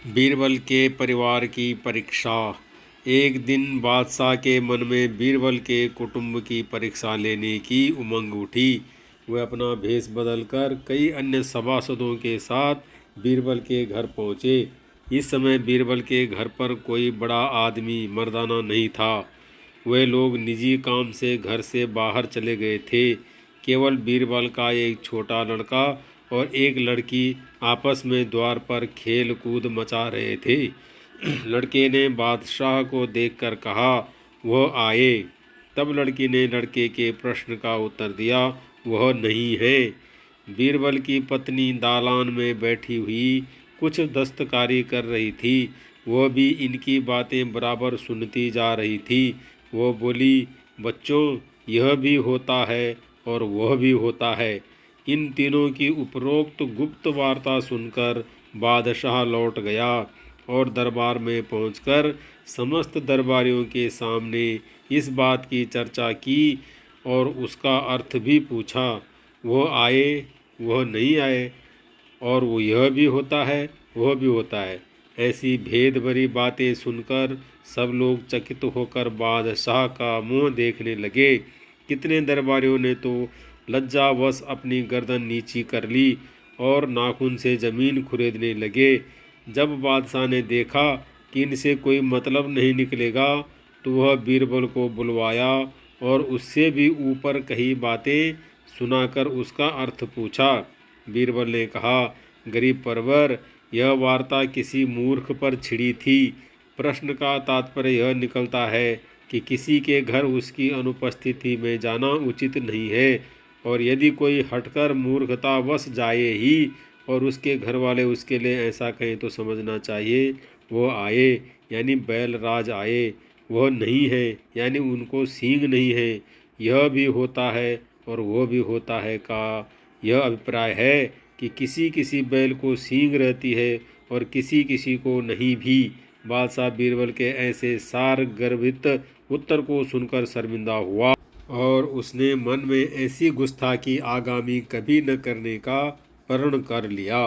बीरबल के परिवार की परीक्षा। एक दिन बादशाह के मन में बीरबल के कुटुंब की परीक्षा लेने की उमंग उठी। वह अपना भेष बदलकर कई अन्य सभासदों के साथ बीरबल के घर पहुँचे। इस समय बीरबल के घर पर कोई बड़ा आदमी मर्दाना नहीं था। वे लोग निजी काम से घर से बाहर चले गए थे। केवल बीरबल का एक छोटा लड़का और एक लड़की आपस में द्वार पर खेल कूद मचा रहे थे। लड़के ने बादशाह को देखकर कहा, वह आए। तब लड़की ने लड़के के प्रश्न का उत्तर दिया, वह नहीं है। बीरबल की पत्नी दालान में बैठी हुई कुछ दस्तकारी कर रही थी। वह भी इनकी बातें बराबर सुनती जा रही थी। वो बोली, बच्चों, यह भी होता है और वह भी होता है। इन तीनों की उपरोक्त गुप्त वार्ता सुनकर बादशाह लौट गया और दरबार में पहुंचकर समस्त दरबारियों के सामने इस बात की चर्चा की और उसका अर्थ भी पूछा। वह आए, वह नहीं आए, और वो यह भी होता है, वह भी होता है। ऐसी भेद भरी बातें सुनकर सब लोग चकित होकर बादशाह का मुंह देखने लगे। कितने दरबारियों ने तो लज्जावश अपनी गर्दन नीची कर ली और नाखून से ज़मीन खुरेदने लगे। जब बादशाह ने देखा कि इनसे कोई मतलब नहीं निकलेगा, तो वह बीरबल को बुलवाया और उससे भी ऊपर कही बातें सुनाकर उसका अर्थ पूछा। बीरबल ने कहा, गरीब परवर, यह वार्ता किसी मूर्ख पर छिड़ी थी। प्रश्न का तात्पर्य यह निकलता है कि किसी के घर उसकी अनुपस्थिति में जाना उचित नहीं है, और यदि कोई हटकर मूर्खतावश जाए ही और उसके घर वाले उसके लिए ऐसा कहें तो समझना चाहिए वो आए, यानी बैलराज आए। वह नहीं है, यानी उनको सींग नहीं है। यह भी होता है और वह भी होता है का यह अभिप्राय है कि किसी किसी बैल को सींग रहती है और किसी किसी को नहीं भी। बादशाह बीरबल के ऐसे सार गर्भित उत्तर को सुनकर शर्मिंदा हुआ और उसने मन में ऐसी गुस्ताखी आगामी कभी न करने का प्रण कर लिया।